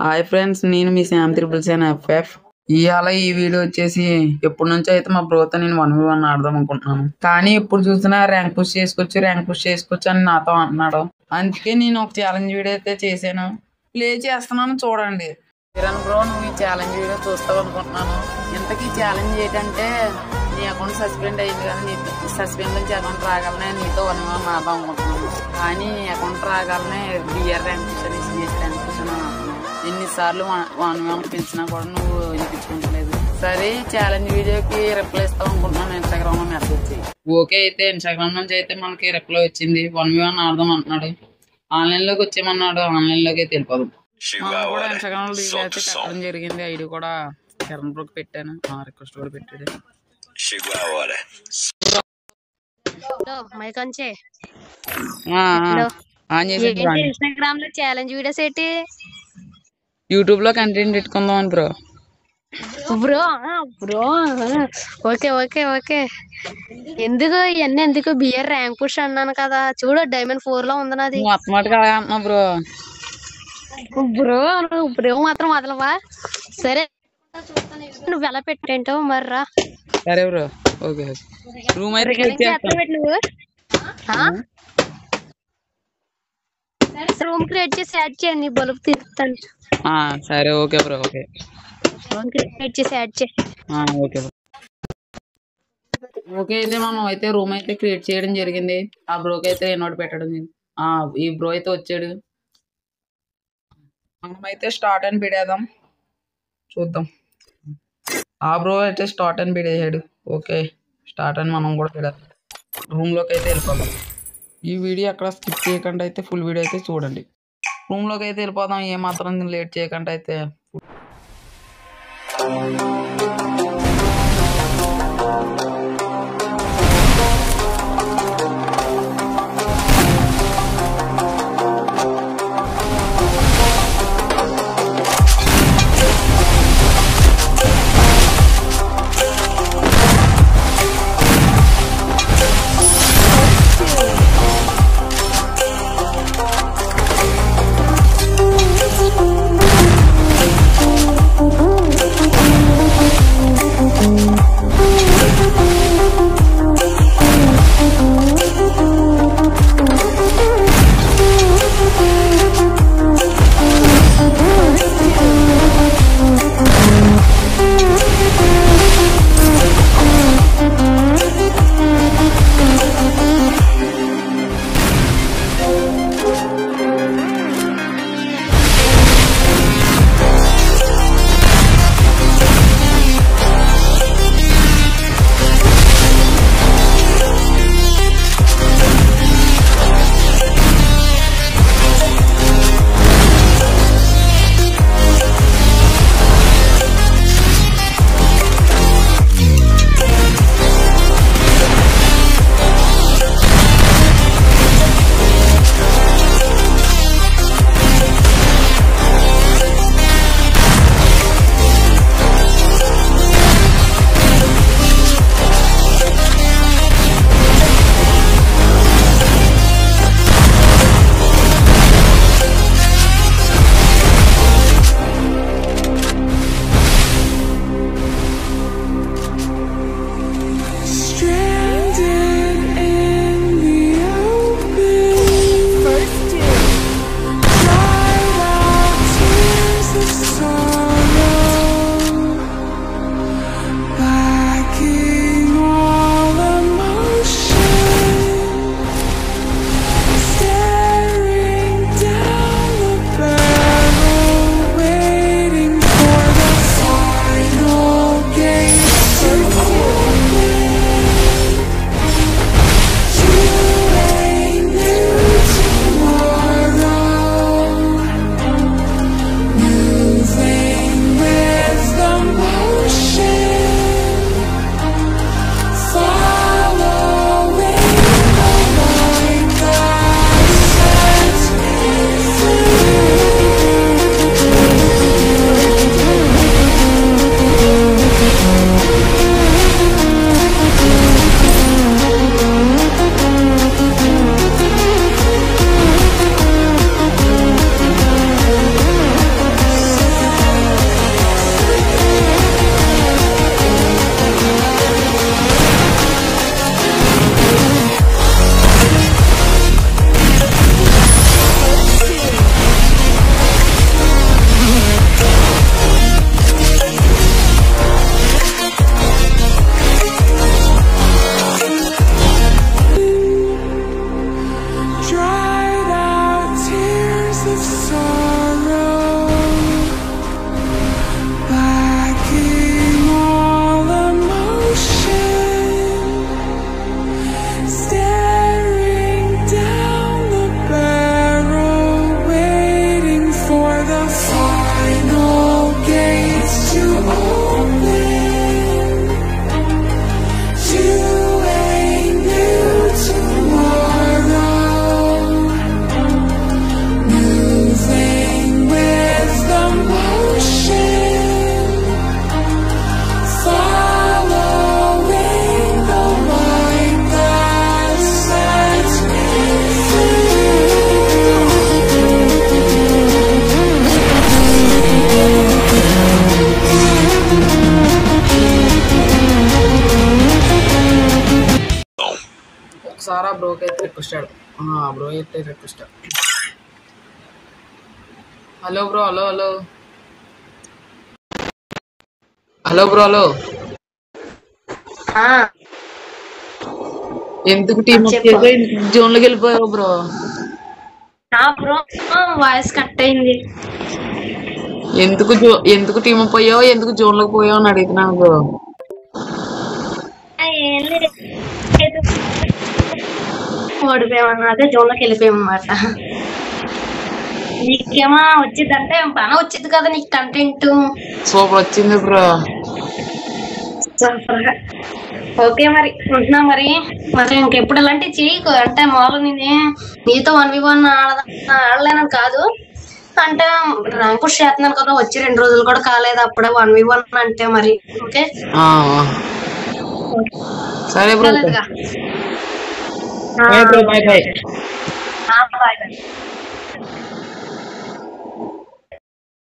Hi friends, నేను మీ Sam త్రిపుల్సేన్ FF. ఇవాళ ఈ వీడియో వచ్చేసి ఎప్పటి నుంచో అయితే మా బ్రోతో నేను 1v1 ఆడదాం అనుకుంటున్నాను. కానీ ఇప్పుడు చూసినా ర్యాంక్ పుష్ చేసుకోవచ్చు అని నాతో అంటున్నాడు. అందుకే నేను ఒక ఛాలెంజ్ వీడియో అయితే చేశాను, ప్లే చేస్తున్నాను చూడండి. కిరణ్ బ్రో, నువ్వు ఈ ఛాలెంజ్ వీడియో చూస్తావు అనుకుంటున్నాను. ఇంతకీ ఛాలెంజ్ ఏంటంటే, నీ అకౌంట్ సస్పెండ్ అయింది కానీ నీ సస్పెండ్ నుంచి అకౌంట్ రాగలనే నీతో 1v1 ఆడదాం అనుకుంటున్నాను. కానీ అకౌంట్ రాగలనే బిఆర్ ర్యాంక్ పుష్ అని సిఎస్ ర్యాంక్ పుష్ అని అంటున్నాను. ఎన్నిసార్లు 1v1 పెంచినా కూడా నువ్వు వినిపించుకుంటలేదు. సరే, ఛాలెంజ్ వీడియోకి రిప్లై ఇస్తావు అనుకుంటున్నాను. ఇన్స్టాగ్రామ్ లో మెసేజ్ చేయి. ఓకే, అయితే ఇన్స్టాగ్రామ్ నుంచి అయితే మనకి రిప్లై వచ్చింది. 1v1 ఆడదాం అంటున్నాడు. ఆన్లైన్ లోకి వచ్చేయమన్నాడు. ఆన్లైన్ లోకి అయితే వెళ్ళిపోదాం. కూడా ఇన్స్టాగ్రామ్ లో రీల్ అయితే పెట్టడం జరిగింది. ఐడి కూడా కిరణ్ బ్రోకి పెట్టాను, రిక్వెస్ట్ కూడా పెట్టాడు. ఇన్స్టాగ్రామ్ లో ఛాలెంజ్ వీడియోస్ ఏంటి, యూట్యూబ్ లో కంటెంట్ పెట్టుకుందాం అని bro. Bro bro okay okay okay. ఎందుకు ఇవన్నీ ఎందుకు? బిఆర్ ర్యాంక్ పుష్ అన్నాను కదా, చూడు డైమండ్ 4 లో ఉంది నాది. బ్రో బ్రో బ్రో మాత్రం వదలవా? సరే, నువ్వు ఎలా పెట్టేంటావు మర్రా. సరే బ్రో, ఓకే. రూమ్ అయితే నువ్వు రూమ్ క్రియేట్ చేసి యాడ్ చేయండి, బల్బ్ తీస్తాను. సరే, okay bro, okay. Room create చేసి యాడ్ చేయి. Okay bro. ఓకే, అయితే మనం అయితే రూమ్ అయితే క్రియేట్ చేయడం జరిగింది. ఆ బ్రోకి అయితే ఇన్వైట్ పెట్టడం జరిగింది. ఈ బ్రో అయితే వచ్చాడు. మనమైతే స్టార్ట్ అని పెడేద్దాం, చూద్దాం. ఆ బ్రో అయితే స్టార్ట్ అని పెడేసాడు. ఓకే, స్టార్ట్ అని మనం కూడా పెడదాం. రూమ్లోకి అయితే వెళ్ళిపోదాం. ఈ వీడియో అక్కడ స్కిప్ చేయకుండా అయితే ఫుల్ వీడియో అయితే చూడండి. రూమ్లోకి అయితే వెళ్ళిపోదాం, ఏమాత్రం లేట్ చేయకుండా అయితే. రిక్వెస్ట్ బ్రో అయితే request. Hello bro, hello hello hello bro, hello. ఎందుకు టీమ్ అప్ చేసావు? జోన్ లోకి వెళ్ళిపోయావు బ్రో. బ్రో వాయిస్ కట్ అయింది. ఎందుకు టీమ్ అప్ అయ్యావు, ఎందుకు జోన్ లోకి పోయావు అని అడుగుతున్నాను బ్రో. ఓడిపోయామన్నా, అదే జోన్ లోకి వెళ్ళిపోయామన్నమాట. నీకేమో వచ్చిందంటే బాగా వచ్చింది కదా నీకు కంటెంట్. సూపర్ వచ్చింది బ్రో. ఓకే మరి ఉంటున్నా. మరి ఇంకెప్పుడు ఇలాంటివి చేయకు. అంటే మామూలు నీతో 1v1 ఆడలేను కాదు, అంటే ర్యాంక్ పుష్ చేస్తున్నాను కదా, వచ్చి 2 రోజులు కూడా కాలేదు అప్పుడే 1v1 అంటే మరి. ఓకే సరే బ్రో, బాయ్.